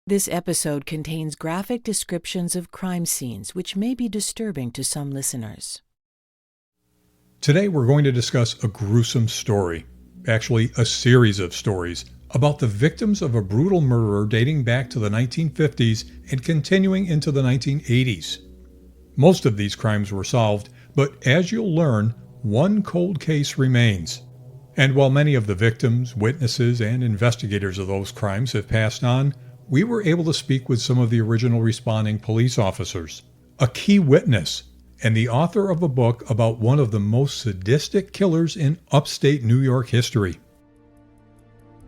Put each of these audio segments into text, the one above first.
This episode contains graphic descriptions of crime scenes which may be disturbing to some listeners. Today we're going to discuss a gruesome story, actually a series of stories, about the victims of a brutal murder dating back to the 1950s and continuing into the 1980s. Most of these crimes were solved, but as you'll learn, one cold case remains. And while many of the victims, witnesses, and investigators of those crimes have passed on, we were able to speak with some of the original responding police officers, a key witness, and the author of a book about one of the most sadistic killers in upstate New York history.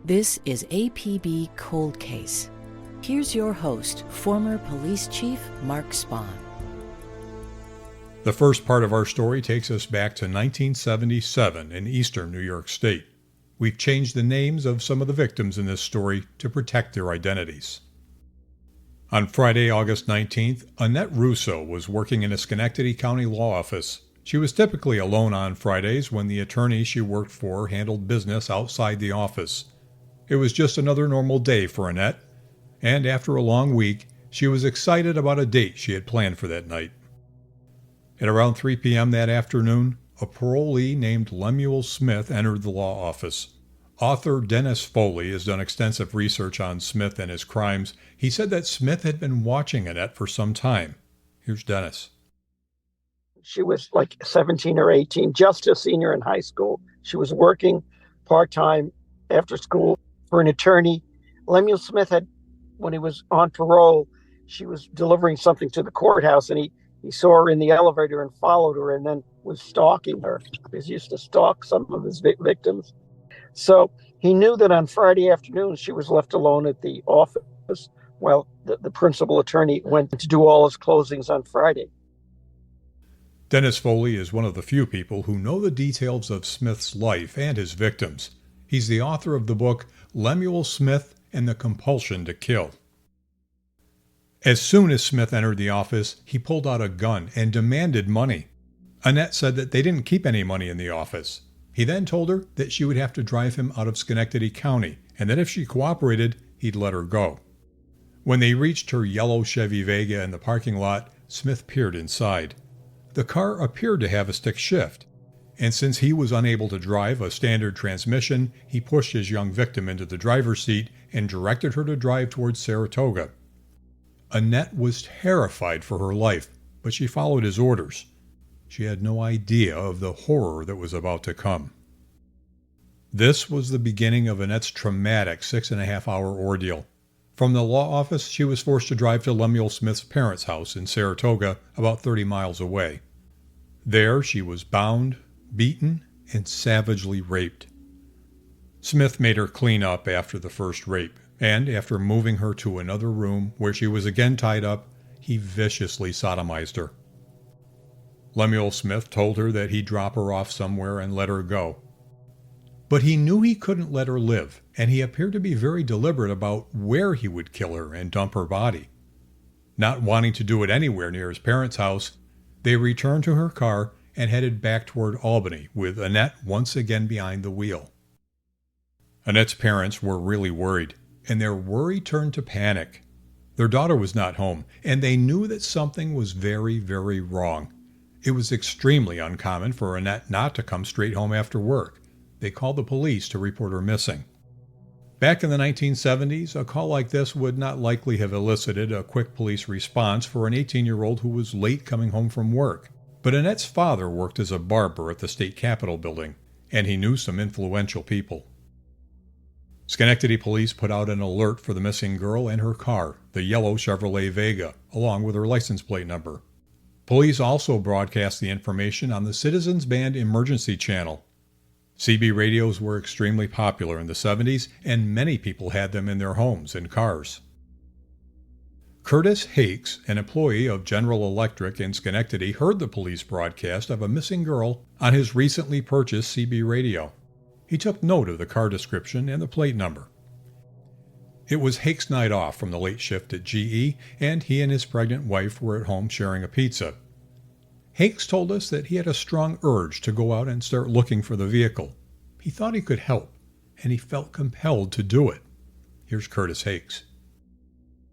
This is APB Cold Case. Here's your host, former police chief Mark Spahn. The first part of our story takes us back to 1977 in eastern New York State. We've changed the names of some of the victims in this story to protect their identities. On Friday, August 19th, Annette Russo was working in a Schenectady County law office. She was typically alone on Fridays when the attorney she worked for handled business outside the office. It was just another normal day for Annette, and after a long week, she was excited about a date she had planned for that night. At around 3 p.m. that afternoon, a parolee named Lemuel Smith entered the law office. Author Dennis Foley has done extensive research on Smith and his crimes. He said that Smith had been watching Annette for some time. Here's Dennis. She was like 17 or 18, just a senior in high school. She was working part-time after school for an attorney. Lemuel Smith had, when he was on parole, she was delivering something to the courthouse, and he saw her in the elevator and followed her and then was stalking her. He used to stalk some of his victims. So he knew that on Friday afternoon she was left alone at the office while the principal attorney went to do all his closings on Friday. Dennis Foley is one of the few people who know the details of Smith's life and his victims. He's the author of the book Lemuel Smith and the Compulsion to Kill. As soon as Smith entered the office, he pulled out a gun and demanded money. Annette said that they didn't keep any money in the office. He then told her that she would have to drive him out of Schenectady County, and that if she cooperated, he'd let her go. When they reached her yellow Chevy Vega in the parking lot, Smith peered inside. The car appeared to have a stick shift, and since he was unable to drive a standard transmission, he pushed his young victim into the driver's seat and directed her to drive towards Saratoga. Annette was terrified for her life, but she followed his orders. She had no idea of the horror that was about to come. This was the beginning of Annette's traumatic 6.5-hour ordeal. From the law office, she was forced to drive to Lemuel Smith's parents' house in Saratoga, about 30 miles away. There, she was bound, beaten, and savagely raped. Smith made her clean up after the first rape, and after moving her to another room where she was again tied up, he viciously sodomized her. Lemuel Smith told her that he'd drop her off somewhere and let her go. But he knew he couldn't let her live, and he appeared to be very deliberate about where he would kill her and dump her body. Not wanting to do it anywhere near his parents' house, they returned to her car and headed back toward Albany, with Annette once again behind the wheel. Annette's parents were really worried, and their worry turned to panic. Their daughter was not home, and they knew that something was very, very wrong. It was extremely uncommon for Annette not to come straight home after work. They called the police to report her missing. Back in the 1970s, a call like this would not likely have elicited a quick police response for an 18-year-old who was late coming home from work. But Annette's father worked as a barber at the state capitol building, and he knew some influential people. Schenectady police put out an alert for the missing girl and her car, the yellow Chevrolet Vega, along with her license plate number. Police also broadcast the information on the Citizens Band emergency channel. CB radios were extremely popular in the 70s, and many people had them in their homes and cars. Curtis Hakes, an employee of General Electric in Schenectady, heard the police broadcast of a missing girl on his recently purchased CB radio. He took note of the car description and the plate number. It was Hakes' night off from the late shift at GE, and he and his pregnant wife were at home sharing a pizza. Hakes told us that he had a strong urge to go out and start looking for the vehicle. He thought he could help, and he felt compelled to do it. Here's Curtis Hakes.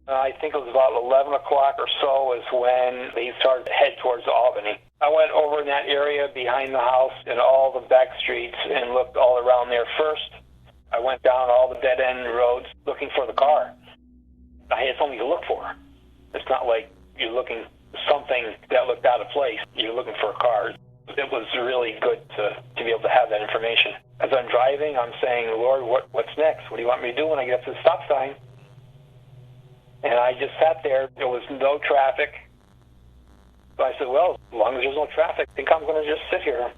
I think it was about 11 o'clock or so is when they started to head towards Albany. I went over in that area behind the house and all the back streets and looked all around there first. I went down all the dead-end roads looking for the car. I had something to look for. It's not like you're looking for something that looked out of place. You're looking for a car. It was really good to be able to have that information. As I'm driving, I'm saying, Lord, what's next? What do you want me to do when I get up to the stop sign? And I just sat there. There was no traffic. So I said, well, as long as there's no traffic, I think I'm going to just sit here.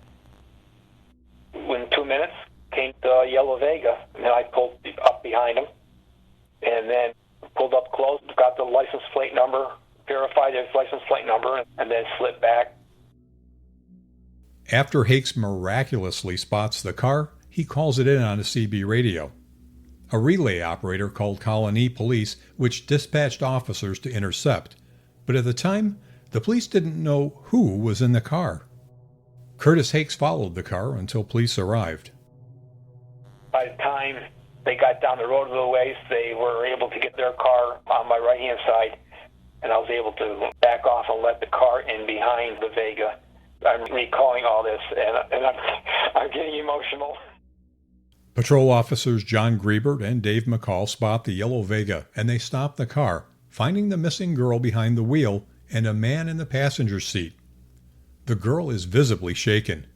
Within 2 minutes, came the yellow Vega, and then I pulled up behind him, and then pulled up close, got the license plate number, verified his license plate number, and then slid back. After Hakes miraculously spots the car, he calls it in on a CB radio. A relay operator called Colony Police, which dispatched officers to intercept. But at the time, the police didn't know who was in the car. Curtis Hakes followed the car until police arrived. By the time they got down the road a little ways, they were able to get their car on my right-hand side, and I was able to back off and let the car in behind the Vega. I'm recalling all this, and I'm getting emotional. Patrol officers John Griebert and Dave McCall spot the yellow Vega, and they stop the car, finding the missing girl behind the wheel and a man in the passenger seat. The girl is visibly shaken,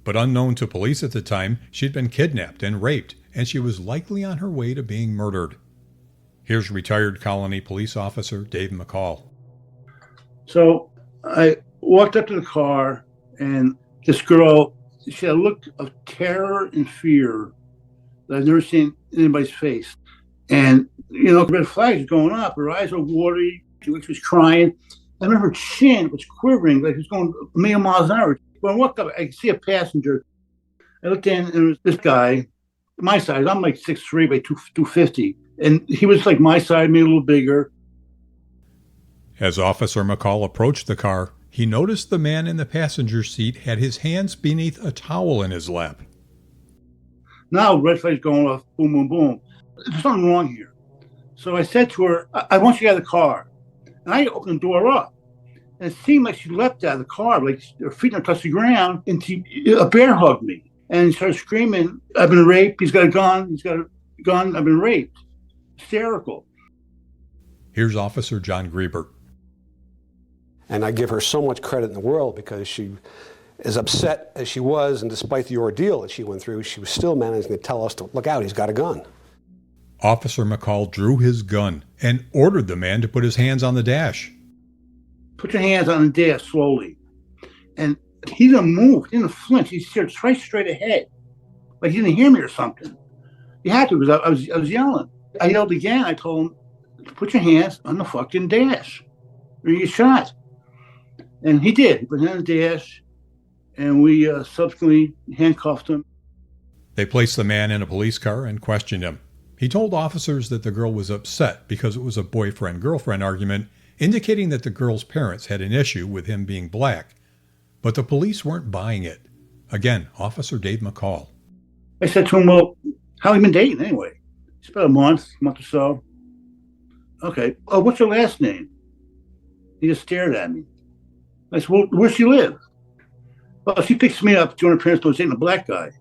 but unknown to police at the time, she'd been kidnapped and raped, and she was likely on her way to being murdered. Here's retired Colony Police Officer Dave McCall. So I walked up to the car, and this girl, she had a look of terror and fear that I've never seen in anybody's face. And, red flags going up. Her eyes were watery. She was crying. I remember her chin was quivering like she was going a million miles an hour. When I walked up, I could see a passenger. I looked in, and it was this guy, my size. I'm like 6'3" by 250. And he was like my size, maybe a little bigger. As Officer McCall approached the car, he noticed the man in the passenger seat had his hands beneath a towel in his lap. Now, red flags going off, boom, boom, boom. There's something wrong here. So I said to her, I want you out of the car. And I opened the door up. And it seemed like she leapt out of the car, like her feet don't touch the ground. And a bear hugged me. And she started screaming, I've been raped. He's got a gun. I've been raped. Hysterical. Here's Officer John Griebert. And I give her so much credit in the world because she, as upset as she was, and despite the ordeal that she went through, she was still managing to tell us to look out, he's got a gun. Officer McCall drew his gun and ordered the man to put his hands on the dash. Put your hands on the dash slowly. And he didn't move. He didn't flinch. He stared straight ahead. Like he didn't hear me or something. He had to because I was yelling. I yelled again. I told him, put your hands on the fucking dash or you get shot. And he did. He put his hands on the dash, and we subsequently handcuffed him. They placed the man in a police car and questioned him. He told officers that the girl was upset because it was a boyfriend-girlfriend argument, indicating that the girl's parents had an issue with him being black. But the police weren't buying it. Again, Officer Dave McCall. I said to him, well, how have you been dating anyway? It's about a month or so. Okay. Oh, what's her last name? He just stared at me. I said, well, where's she live? Well, she picks me up to her parents was dating a black guy.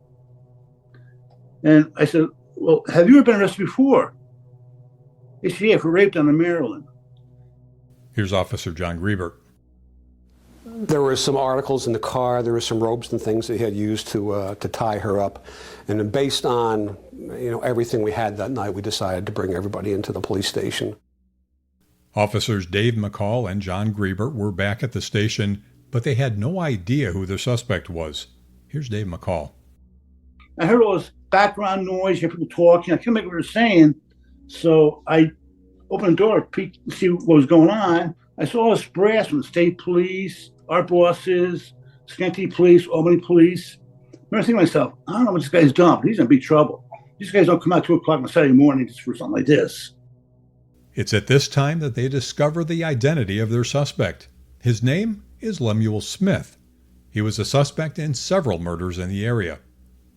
And I said, well, have you ever been arrested before? He said, yeah, for rape down in Maryland. Here's Officer John Griebert. There were some articles in the car. There were some ropes and things that he had used to tie her up. And then based on everything we had that night, we decided to bring everybody into the police station. Officers Dave McCall and John Griebert were back at the station, but they had no idea who the suspect was. Here's Dave McCall. I heard all this background noise, you hear people talking. I couldn't make what they were saying. So I opened the door, peeked to see what was going on. I saw all this brass from the state police, our bosses, Schenectady police, Albany police. I remember thinking to myself, I don't know what this guy's done, but he's in big trouble. These guys don't come out 2 o'clock on Saturday morning just for something like this. It's at this time that they discover the identity of their suspect. His name is Lemuel Smith. He was a suspect in several murders in the area.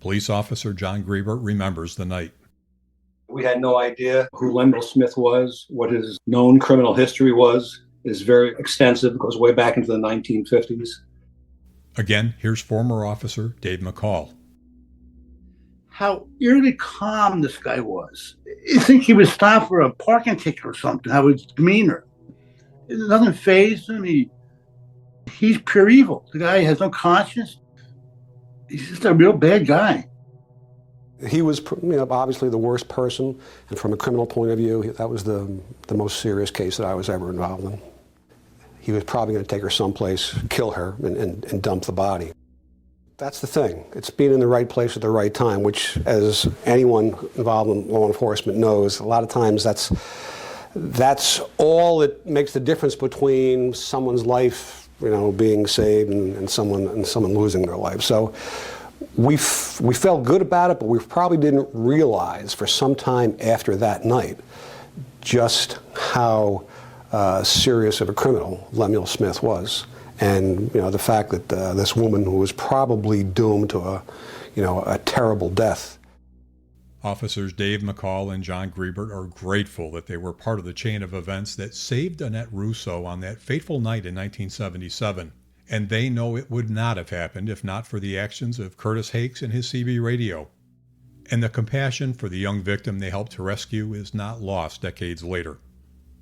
Police officer John Griebert remembers the night. We had no idea who Lemuel Smith was, what his known criminal history was. It's very extensive. It goes way back into the 1950s. Again, here's former officer Dave McCall. How eerily calm this guy was. You think he was stopped for a parking ticket or something, how his demeanor. It doesn't faze him. He's pure evil. The guy has no conscience. He's just a real bad guy. He was, obviously the worst person, and from a criminal point of view, that was the most serious case that I was ever involved in. He was probably going to take her someplace, kill her, and dump the body. That's the thing. It's being in the right place at the right time, which, as anyone involved in law enforcement knows, a lot of times that's all that makes the difference between someone's life, being saved and someone losing their life. So we felt good about it, but we probably didn't realize for some time after that night just how serious of a criminal Lemuel Smith was. And the fact that this woman who was probably doomed to a terrible death. Officers Dave McCall and John Griebert are grateful that they were part of the chain of events that saved Annette Russo on that fateful night in 1977. And they know it would not have happened if not for the actions of Curtis Hakes and his CB radio. And the compassion for the young victim they helped to rescue is not lost decades later.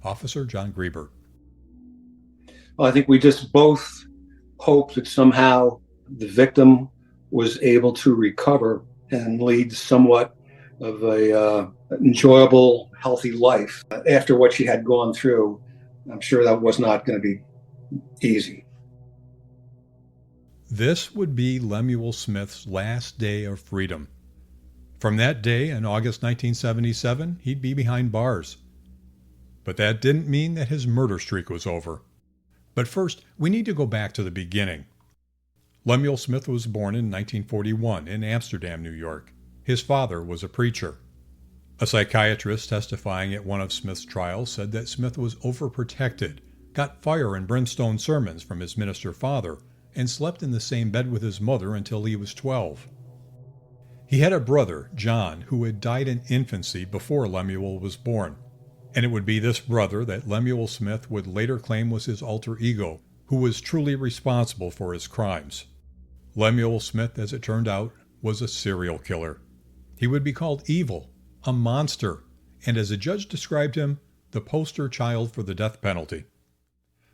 Officer John Griebert. Well, I think we just both hope that somehow the victim was able to recover and lead somewhat of a enjoyable, healthy life after what she had gone through. I'm sure that was not going to be easy. This would be Lemuel Smith's last day of freedom. From that day in August 1977, he'd be behind bars. But that didn't mean that his murder streak was over. But first, we need to go back to the beginning. Lemuel Smith was born in 1941 in Amsterdam, New York. His father was a preacher. A psychiatrist testifying at one of Smith's trials said that Smith was overprotected, got fire and brimstone sermons from his minister father, and slept in the same bed with his mother until he was 12. He had a brother, John, who had died in infancy before Lemuel was born. And it would be this brother that Lemuel Smith would later claim was his alter ego, who was truly responsible for his crimes. Lemuel Smith, as it turned out, was a serial killer. He would be called evil, a monster, and as a judge described him, the poster child for the death penalty.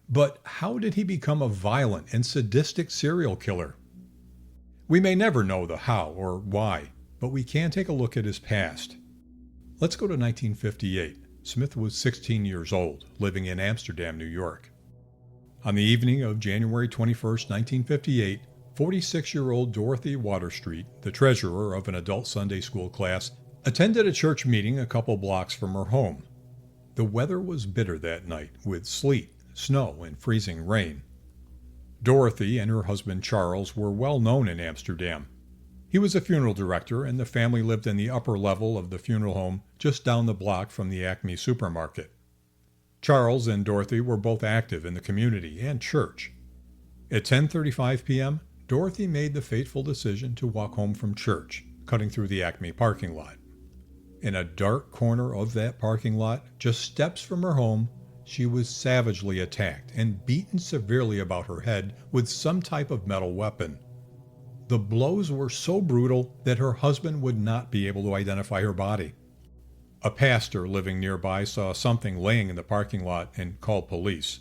But how did he become a violent and sadistic serial killer? We may never know the how or why, but we can take a look at his past. Let's go to 1958. Smith was 16 years old, living in Amsterdam, New York. On the evening of January 21, 1958, 46-year-old Dorothy Waterstreet, the treasurer of an adult Sunday school class, attended a church meeting a couple blocks from her home. The weather was bitter that night, with sleet, snow, and freezing rain. Dorothy and her husband Charles were well known in Amsterdam. He was a funeral director, and the family lived in the upper level of the funeral home just down the block from the Acme supermarket. Charles and Dorothy were both active in the community and church. At 10:35 p.m., Dorothy made the fateful decision to walk home from church, cutting through the Acme parking lot. In a dark corner of that parking lot, just steps from her home, she was savagely attacked and beaten severely about her head with some type of metal weapon. The blows were so brutal that her husband would not be able to identify her body. A pastor living nearby saw something laying in the parking lot and called police.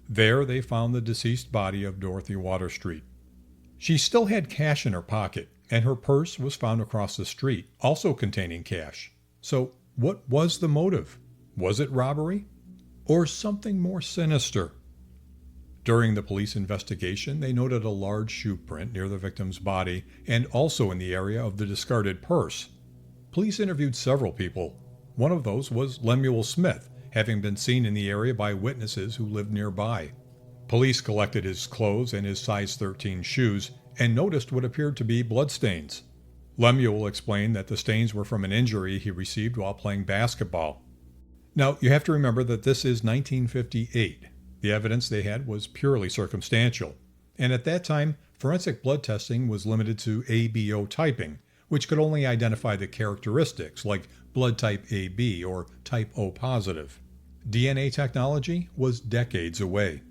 There they found the deceased body of Dorothy Waterstreet. She still had cash in her pocket, and her purse was found across the street, also containing cash. So what was the motive? Was it robbery? Or something more sinister? During the police investigation, they noted a large shoe print near the victim's body and also in the area of the discarded purse. Police interviewed several people. One of those was Lemuel Smith, having been seen in the area by witnesses who lived nearby. Police collected his clothes and his size 13 shoes and noticed what appeared to be bloodstains. Lemuel explained that the stains were from an injury he received while playing basketball. Now, you have to remember that this is 1958. The evidence they had was purely circumstantial, and at that time, forensic blood testing was limited to ABO typing, which could only identify the characteristics like blood type AB or type O positive. DNA technology was decades away.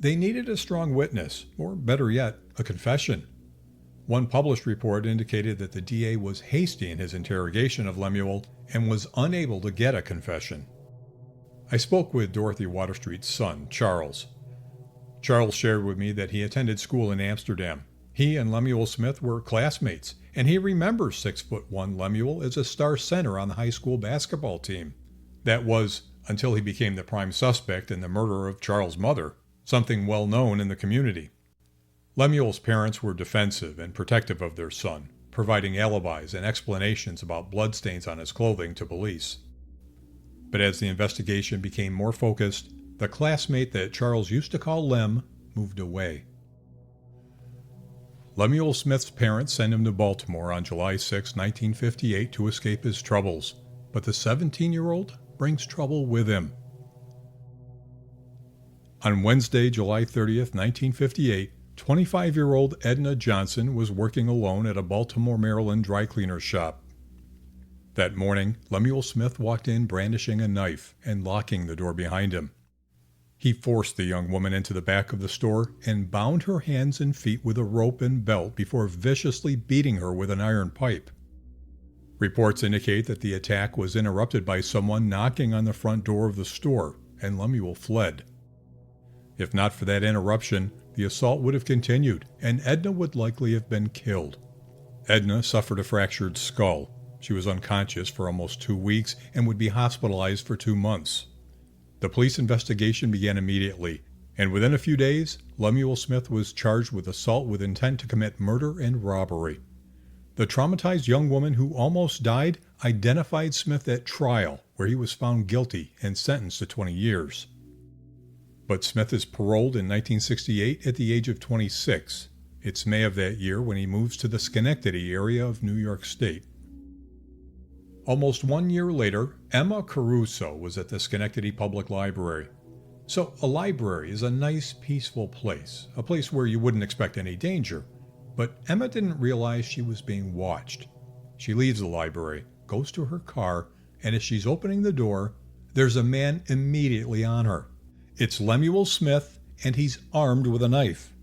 They needed a strong witness, or better yet, a confession. One published report indicated that the DA was hasty in his interrogation of Lemuel and was unable to get a confession. I spoke with Dorothy Waterstreet's son, Charles. Charles shared with me that he attended school in Amsterdam. He and Lemuel Smith were classmates, and he remembers 6'1" Lemuel as a star center on the high school basketball team. That was until he became the prime suspect in the murder of Charles' mother, something well known in the community. Lemuel's parents were defensive and protective of their son, providing alibis and explanations about bloodstains on his clothing to police. But as the investigation became more focused, the classmate that Charles used to call Lem moved away. Lemuel Smith's parents sent him to Baltimore on July 6, 1958 to escape his troubles, but the 17-year-old brings trouble with him. On Wednesday, July 30th, 1958, 25-year-old Edna Johnson was working alone at a Baltimore, Maryland dry cleaner's shop. That morning, Lemuel Smith walked in brandishing a knife and locking the door behind him. He forced the young woman into the back of the store and bound her hands and feet with a rope and belt before viciously beating her with an iron pipe. Reports indicate that the attack was interrupted by someone knocking on the front door of the store, and Lemuel fled. If not for that interruption, the assault would have continued, and Edna would likely have been killed. Edna suffered a fractured skull. She was unconscious for almost 2 weeks and would be hospitalized for 2 months. The police investigation began immediately, and within a few days, Lemuel Smith was charged with assault with intent to commit murder and robbery. The traumatized young woman who almost died identified Smith at trial, where he was found guilty and sentenced to 20 years. But Smith is paroled in 1968 at the age of 26. It's May of that year when he moves to the Schenectady area of New York State. Almost 1 year later, Emma Caruso was at the Schenectady Public Library. So a library is a nice, peaceful place, a place where you wouldn't expect any danger. But Emma didn't realize she was being watched. She leaves the library, goes to her car, and as she's opening the door, there's a man immediately on her. It's Lemuel Smith, and he's armed with a knife.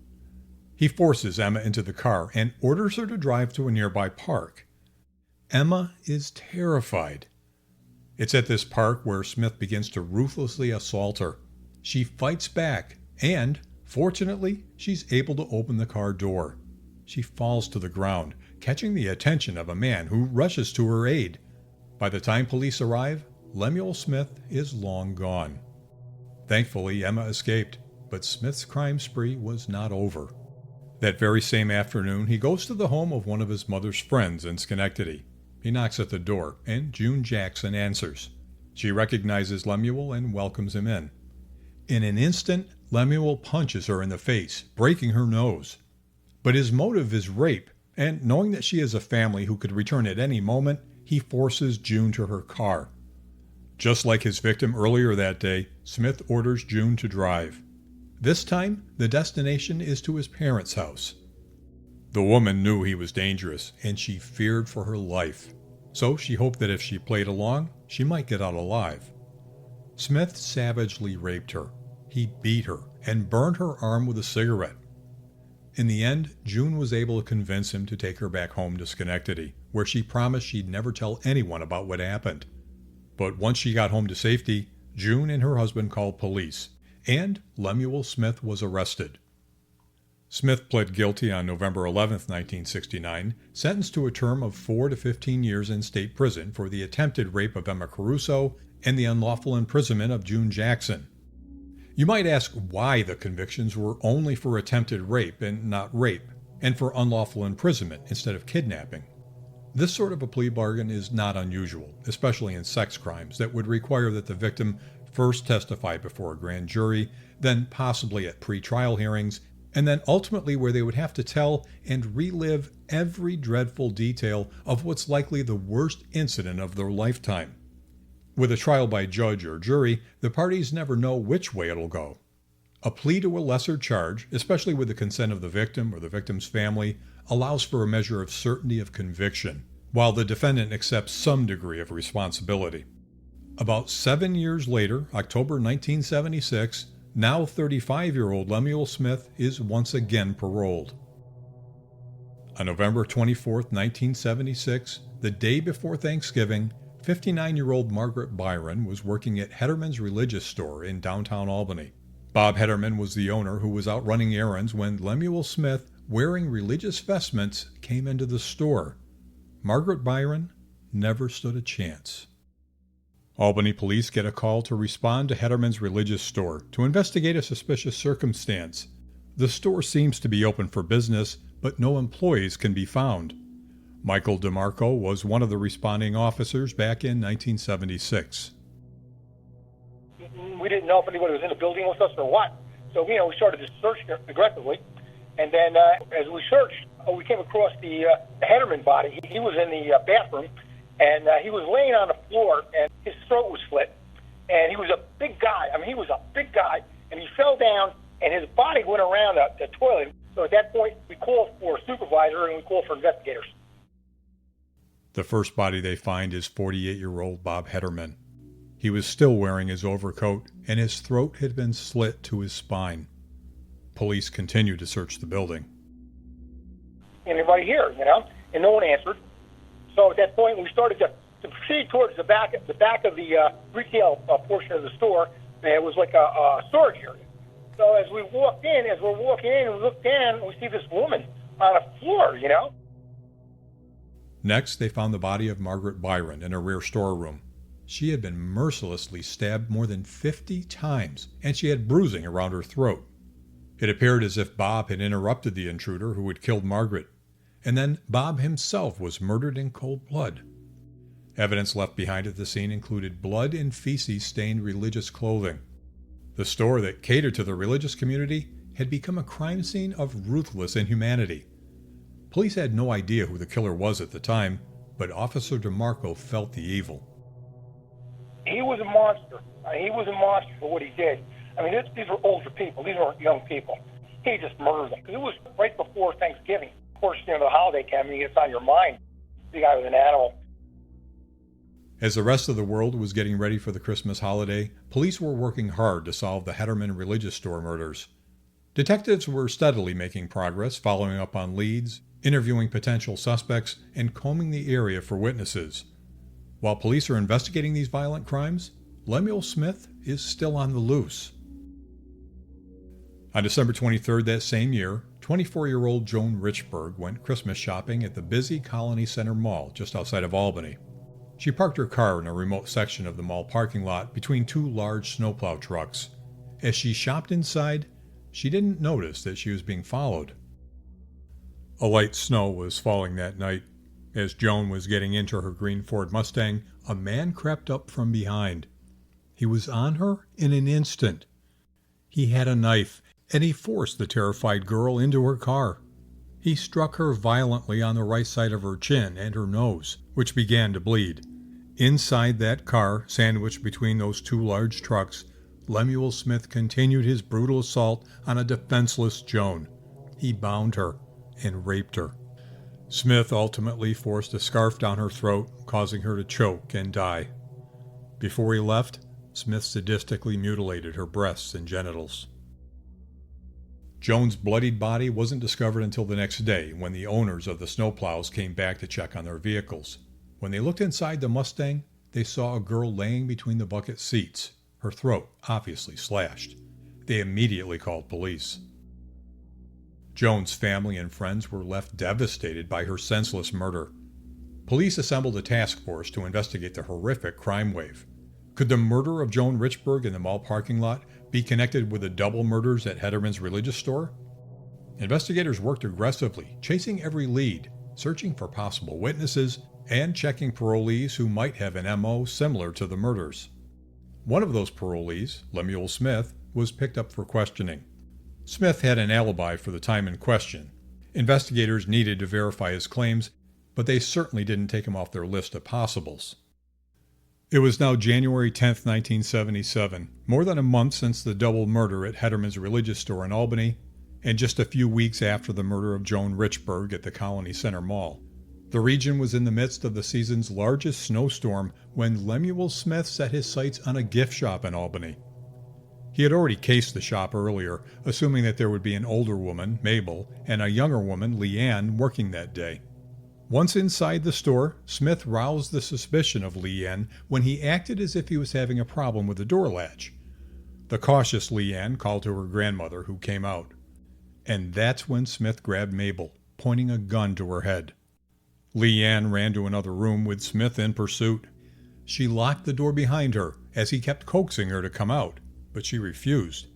He forces Emma into the car and orders her to drive to a nearby park. Emma is terrified. It's at this park where Smith begins to ruthlessly assault her. She fights back, and, fortunately, she's able to open the car door. She falls to the ground, catching the attention of a man who rushes to her aid. By the time police arrive, Lemuel Smith is long gone. Thankfully, Emma escaped, but Smith's crime spree was not over. That very same afternoon, he goes to the home of one of his mother's friends in Schenectady. He knocks at the door, and June Jackson answers. She recognizes Lemuel and welcomes him in. In an instant, Lemuel punches her in the face, breaking her nose. But his motive is rape, and knowing that she has a family who could return at any moment, he forces June to her car. Just like his victim earlier that day, Smith orders June to drive. This time, the destination is to his parents' house. The woman knew he was dangerous, and she feared for her life. So she hoped that if she played along, she might get out alive. Smith savagely raped her. He beat her and burned her arm with a cigarette. In the end, June was able to convince him to take her back home to Schenectady, where she promised she'd never tell anyone about what happened. But once she got home to safety, June and her husband called police, and Lemuel Smith was arrested. Smith pled guilty on November 11, 1969, sentenced to a term of 4 to 15 years in state prison for the attempted rape of Emma Caruso and the unlawful imprisonment of June Jackson. You might ask why the convictions were only for attempted rape and not rape, and for unlawful imprisonment instead of kidnapping. This sort of a plea bargain is not unusual, especially in sex crimes that would require that the victim first testify before a grand jury, then possibly at pre-trial hearings, and then ultimately where they would have to tell and relive every dreadful detail of what's likely the worst incident of their lifetime. With a trial by judge or jury, the parties never know which way it'll go. A plea to a lesser charge, especially with the consent of the victim or the victim's family, allows for a measure of certainty of conviction, while the defendant accepts some degree of responsibility. About 7 years later, October 1976, now 35-year-old Lemuel Smith is once again paroled. On November 24, 1976, the day before Thanksgiving, 59-year-old Margaret Byron was working at Hederman's Religious Store in downtown Albany. Bob Hederman was the owner who was out running errands when Lemuel Smith, wearing religious vestments, came into the store. Margaret Byron never stood a chance. Albany police get a call to respond to Hederman's Religious Store to investigate a suspicious circumstance. The store seems to be open for business, but no employees can be found. Michael DeMarco was one of the responding officers back in 1976. We didn't know if anybody was in the building with us or what. So, we started to search aggressively. And then as we searched, we came across the Hederman body. He was in the bathroom, and he was laying on the floor, and his throat was slit. And he was a big guy. He was a big guy. And he fell down, and his body went around the toilet. So at that point, we called for a supervisor, and we called for investigators. The first body they find is 48-year-old Bob Hederman. He was still wearing his overcoat, and his throat had been slit to his spine. Police continued to search the building. Anybody here, and no one answered. So at that point, we started to proceed towards the back of the retail portion of the store. And it was like a storage area. So as we're walking in, and we look down, and we see this woman on the floor, Next, they found the body of Margaret Byron in a rear storeroom. She had been mercilessly stabbed more than 50 times, and she had bruising around her throat. It appeared as if Bob had interrupted the intruder who had killed Margaret, and then Bob himself was murdered in cold blood. Evidence left behind at the scene included blood and feces-stained religious clothing. The store that catered to the religious community had become a crime scene of ruthless inhumanity. Police had no idea who the killer was at the time, but Officer DeMarco felt the evil. He was a monster. He was a monster for what he did. These were older people. These weren't young people. He just murdered them. It was right before Thanksgiving. Of course, the holiday coming, it's on your mind. The guy was an animal. As the rest of the world was getting ready for the Christmas holiday, police were working hard to solve the Hederman Religious Store murders. Detectives were steadily making progress, following up on leads, interviewing potential suspects, and combing the area for witnesses. While police are investigating these violent crimes, Lemuel Smith is still on the loose. On December 23rd that same year, 24-year-old Joan Richburg went Christmas shopping at the busy Colony Center Mall just outside of Albany. She parked her car in a remote section of the mall parking lot between two large snowplow trucks. As she shopped inside, she didn't notice that she was being followed. A light snow was falling that night. As Joan was getting into her green Ford Mustang, a man crept up from behind. He was on her in an instant. He had a knife, and he forced the terrified girl into her car. He struck her violently on the right side of her chin and her nose, which began to bleed. Inside that car, sandwiched between those two large trucks, Lemuel Smith continued his brutal assault on a defenseless Joan. He bound her and raped her. Smith ultimately forced a scarf down her throat, causing her to choke and die. Before he left, Smith sadistically mutilated her breasts and genitals. Joan's bloodied body wasn't discovered until the next day, when the owners of the snowplows came back to check on their vehicles. When they looked inside the Mustang, they saw a girl laying between the bucket seats, her throat obviously slashed. They immediately called police. Joan's family and friends were left devastated by her senseless murder. Police assembled a task force to investigate the horrific crime wave. Could the murder of Joan Richburg in the mall parking lot be connected with the double murders at Hederman's Religious Store? Investigators worked aggressively, chasing every lead, searching for possible witnesses, and checking parolees who might have an MO similar to the murders. One of those parolees, Lemuel Smith, was picked up for questioning. Smith had an alibi for the time in question. Investigators needed to verify his claims, but they certainly didn't take him off their list of possibles. It was now January 10th, 1977, more than a month since the double murder at Hedderman's religious store in Albany, and just a few weeks after the murder of Joan Richburg at the Colony Center Mall. The region was in the midst of the season's largest snowstorm when Lemuel Smith set his sights on a gift shop in Albany. He had already cased the shop earlier, assuming that there would be an older woman, Mabel, and a younger woman, Leanne, working that day. Once inside the store, Smith roused the suspicion of Leanne when he acted as if he was having a problem with the door latch. The cautious Leanne called to her grandmother, who came out. And that's when Smith grabbed Mabel, pointing a gun to her head. Leanne ran to another room with Smith in pursuit. She locked the door behind her as he kept coaxing her to come out, but she refused.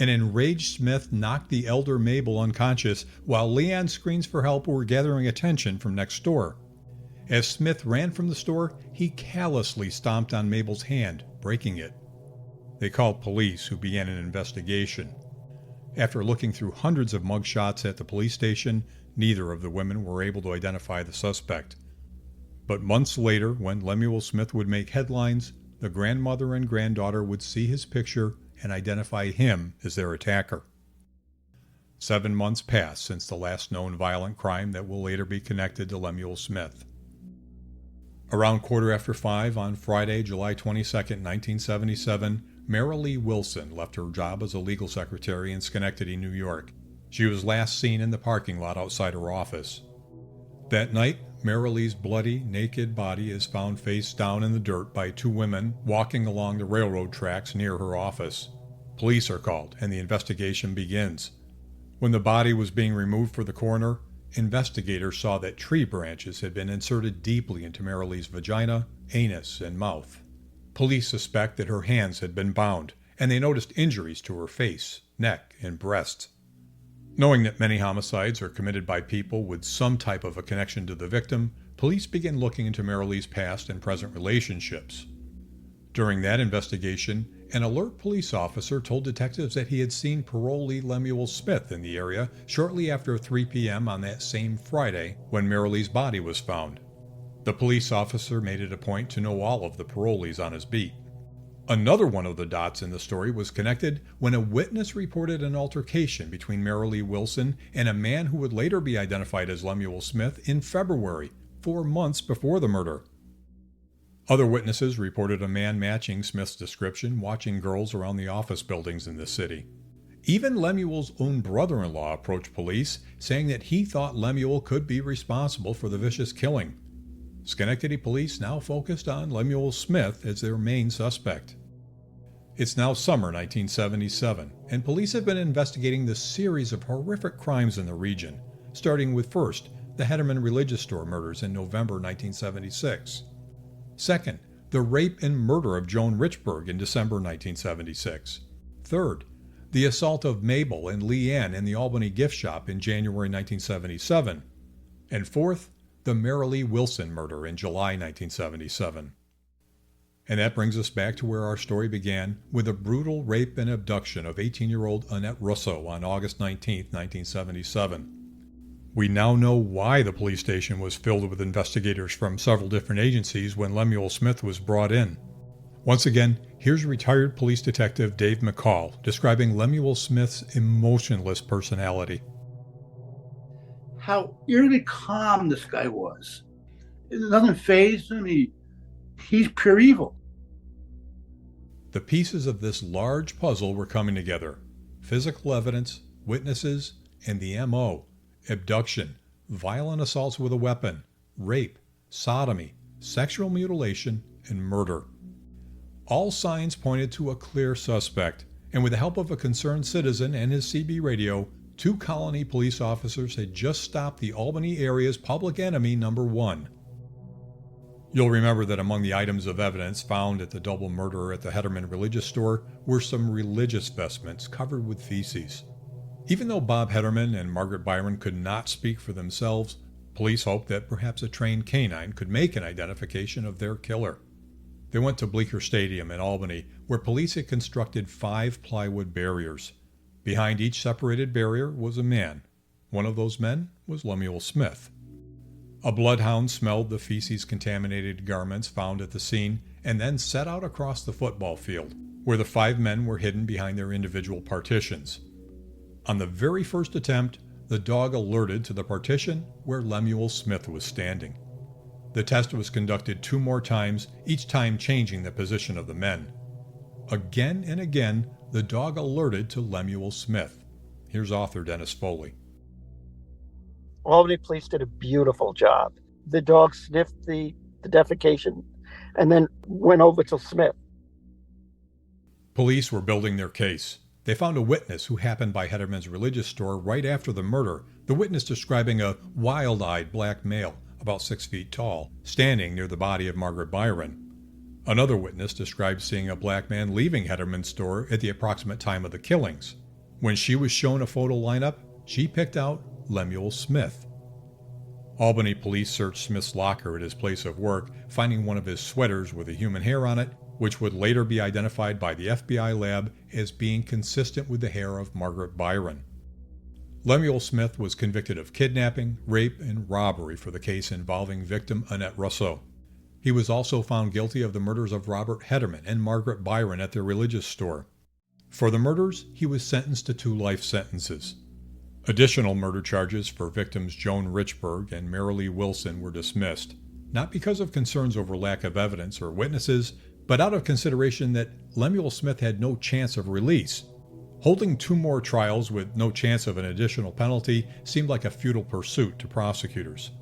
An enraged Smith knocked the elder Mabel unconscious while Leanne's screams for help were gathering attention from next door. As Smith ran from the store, he callously stomped on Mabel's hand, breaking it. They called police, who began an investigation. After looking through hundreds of mugshots at the police station, neither of the women were able to identify the suspect. But months later, when Lemuel Smith would make headlines, the grandmother and granddaughter would see his picture and identify him as their attacker. 7 months passed since the last known violent crime that will later be connected to Lemuel Smith. Around 5:15 on Friday, July 22, 1977, Marilee Wilson left her job as a legal secretary in Schenectady, New York. She was last seen in the parking lot outside her office. That night, Marilee's bloody, naked body is found face down in the dirt by 2 women walking along the railroad tracks near her office. Police are called, and the investigation begins. When the body was being removed for the coroner, investigators saw that tree branches had been inserted deeply into Marilee's vagina, anus, and mouth. Police suspect that her hands had been bound, and they noticed injuries to her face, neck, and breast. Knowing that many homicides are committed by people with some type of a connection to the victim, police began looking into Marilee's past and present relationships. During that investigation, an alert police officer told detectives that he had seen parolee Lemuel Smith in the area shortly after 3 p.m. on that same Friday when Marilee's body was found. The police officer made it a point to know all of the parolees on his beat. Another one of the dots in the story was connected when a witness reported an altercation between Marilee Wilson and a man who would later be identified as Lemuel Smith in February, 4 months before the murder. Other witnesses reported a man matching Smith's description watching girls around the office buildings in the city. Even Lemuel's own brother-in-law approached police, saying that he thought Lemuel could be responsible for the vicious killing. Schenectady police now focused on Lemuel Smith as their main suspect. It's now summer 1977, and police have been investigating the series of horrific crimes in the region, starting with first, the Hedderman religious store murders in November 1976. Second, the rape and murder of Joan Richburg in December 1976. Third, the assault of Mabel and Leanne in the Albany gift shop in January 1977. And fourth, the Marilee Wilson murder in July 1977. And that brings us back to where our story began, with a brutal rape and abduction of 18-year-old Annette Russo on August 19, 1977. We now know why the police station was filled with investigators from several different agencies when Lemuel Smith was brought in. Once again, here's retired police detective Dave McCall describing Lemuel Smith's emotionless personality. How eerily calm this guy was. It doesn't faze him. He's pure evil. The pieces of this large puzzle were coming together. Physical evidence, witnesses, and the M.O. Abduction, violent assaults with a weapon, rape, sodomy, sexual mutilation, and murder. All signs pointed to a clear suspect, and with the help of a concerned citizen and his CB radio, 2 Colony police officers had just stopped the Albany area's public enemy number 1. You'll remember that among the items of evidence found at the double murder at the Hedderman religious store were some religious vestments covered with feces. Even though Bob Hedderman and Margaret Byron could not speak for themselves, police hoped that perhaps a trained canine could make an identification of their killer. They went to Bleecker Stadium in Albany, where police had constructed 5 plywood barriers. Behind each separated barrier was a man. One of those men was Lemuel Smith. A bloodhound smelled the feces-contaminated garments found at the scene, and then set out across the football field, where the 5 men were hidden behind their individual partitions. On the very first attempt, the dog alerted to the partition where Lemuel Smith was standing. The test was conducted 2 more times, each time changing the position of the men. Again and again, the dog alerted to Lemuel Smith. Here's author Dennis Foley. Albany police did a beautiful job. The dog sniffed the defecation and then went over to Smith. Police were building their case. They found a witness who happened by Hederman's religious store right after the murder, the witness describing a wild-eyed black male, about 6 feet tall, standing near the body of Margaret Byron. Another witness described seeing a black man leaving Hederman's store at the approximate time of the killings. When she was shown a photo lineup, she picked out Lemuel Smith. Albany police searched Smith's locker at his place of work, finding one of his sweaters with a human hair on it, which would later be identified by the FBI lab as being consistent with the hair of Margaret Byron. Lemuel Smith was convicted of kidnapping, rape, and robbery for the case involving victim Annette Rousseau. He was also found guilty of the murders of Robert Hederman and Margaret Byron at their religious store. For the murders, he was sentenced to 2 life sentences. Additional murder charges for victims Joan Richburg and Marilee Wilson were dismissed, not because of concerns over lack of evidence or witnesses, but out of consideration that Lemuel Smith had no chance of release. Holding 2 more trials with no chance of an additional penalty seemed like a futile pursuit to prosecutors.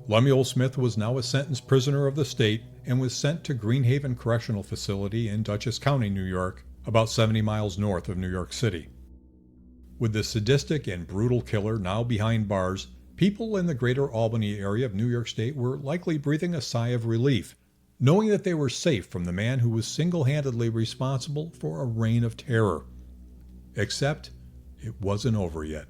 Lemuel Smith was now a sentenced prisoner of the state and was sent to Greenhaven Correctional Facility in Dutchess County, New York, about 70 miles north of New York City. With the sadistic and brutal killer now behind bars, people in the greater Albany area of New York State were likely breathing a sigh of relief, knowing that they were safe from the man who was single-handedly responsible for a reign of terror. Except, it wasn't over yet.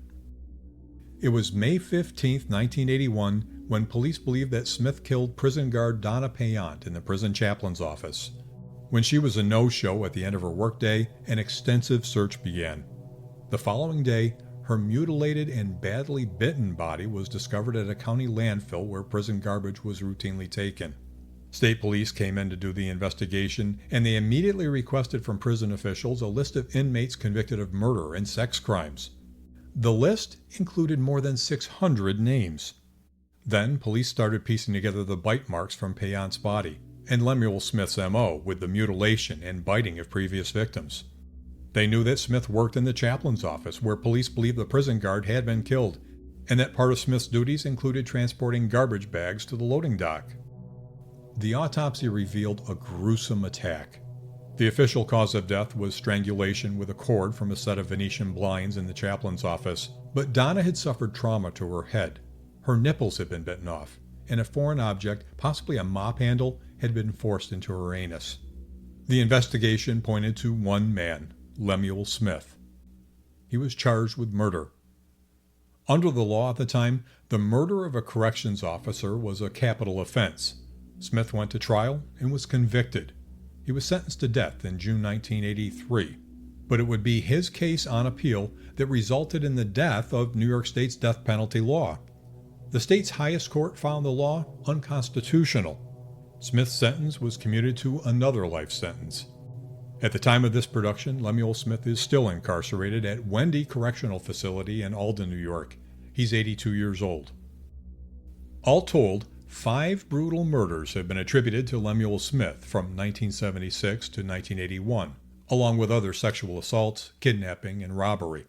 It was May 15, 1981, when police believed that Smith killed prison guard Donna Payant in the prison chaplain's office. When she was a no-show at the end of her workday, an extensive search began. The following day, her mutilated and badly bitten body was discovered at a county landfill where prison garbage was routinely taken. State police came in to do the investigation, and they immediately requested from prison officials a list of inmates convicted of murder and sex crimes. The list included more than 600 names. Then, police started piecing together the bite marks from Payant's body, and Lemuel Smith's M.O. with the mutilation and biting of previous victims. They knew that Smith worked in the chaplain's office, where police believed the prison guard had been killed, and that part of Smith's duties included transporting garbage bags to the loading dock. The autopsy revealed a gruesome attack. The official cause of death was strangulation with a cord from a set of Venetian blinds in the chaplain's office, but Donna had suffered trauma to her head. Her nipples had been bitten off, and a foreign object, possibly a mop handle, had been forced into her anus. The investigation pointed to one man, Lemuel Smith. He was charged with murder. Under the law at the time, the murder of a corrections officer was a capital offense. Smith went to trial and was convicted. He was sentenced to death in June 1983, but it would be his case on appeal that resulted in the death of New York State's death penalty law. The state's highest court found the law unconstitutional. Smith's sentence was commuted to another life sentence. At the time of this production, Lemuel Smith is still incarcerated at Wende Correctional Facility in Alden, New York. He's 82 years old. All told, 5 brutal murders have been attributed to Lemuel Smith from 1976 to 1981, along with other sexual assaults, kidnapping, and robbery.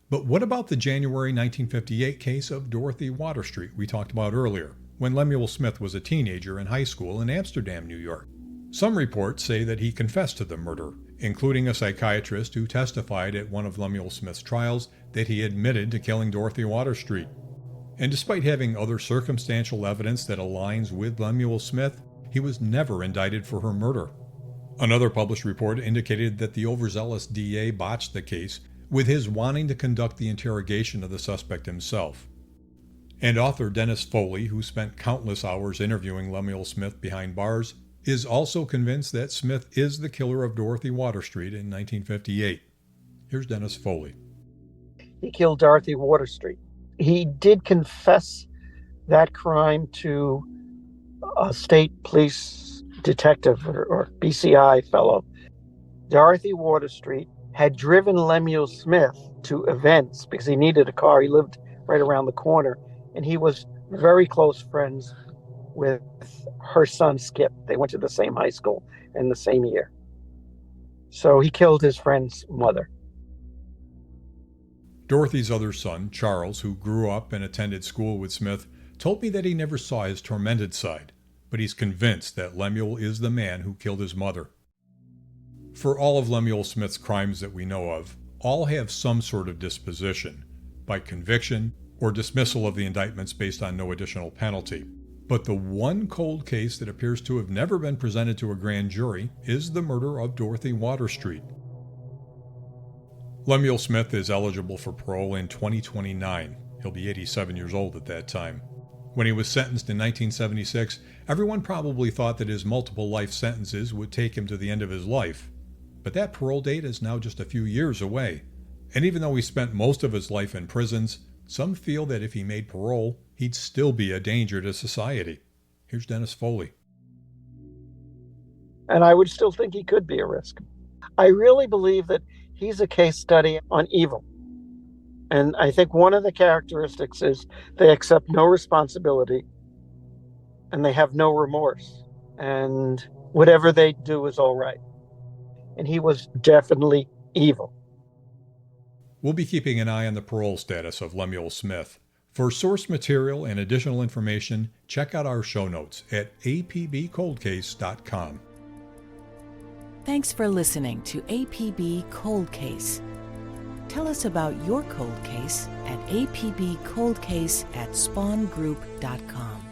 But what about the January 1958 case of Dorothy Waterstreet we talked about earlier, when Lemuel Smith was a teenager in high school in Amsterdam, New York? Some reports say that he confessed to the murder, including a psychiatrist who testified at one of Lemuel Smith's trials that he admitted to killing Dorothy Waterstreet. And despite having other circumstantial evidence that aligns with Lemuel Smith, he was never indicted for her murder. Another published report indicated that the overzealous DA botched the case, with his wanting to conduct the interrogation of the suspect himself. And author Dennis Foley, who spent countless hours interviewing Lemuel Smith behind bars, is also convinced that Smith is the killer of Dorothy Waterstreet in 1958. Here's Dennis Foley. He killed Dorothy Waterstreet. He did confess that crime to state police detective or BCI fellow, Dorothy Waterstreet, had driven Lemuel Smith to events because he needed a car. He lived right around the corner, and he was very close friends with her son, Skip. They went to the same high school in the same year. So he killed his friend's mother. Dorothy's other son, Charles, who grew up and attended school with Smith, told me that he never saw his tormented side, but he's convinced that Lemuel is the man who killed his mother. For all of Lemuel Smith's crimes that we know of, all have some sort of disposition, by conviction or dismissal of the indictments based on no additional penalty. But the one cold case that appears to have never been presented to a grand jury is the murder of Dorothy Waterstreet. Lemuel Smith is eligible for parole in 2029. He'll be 87 years old at that time. When he was sentenced in 1976, everyone probably thought that his multiple life sentences would take him to the end of his life. But that parole date is now just a few years away. And even though he spent most of his life in prisons, some feel that if he made parole, he'd still be a danger to society. Here's Dennis Foley. And I would still think he could be a risk. I really believe that he's a case study on evil. And I think one of the characteristics is they accept no responsibility and they have no remorse. And whatever they do is all right. And he was definitely evil. We'll be keeping an eye on the parole status of Lemuel Smith. For source material and additional information, check out our show notes at apbcoldcase.com. Thanks for listening to APB Cold Case. Tell us about your cold case at apbcoldcase@spawngroup.com.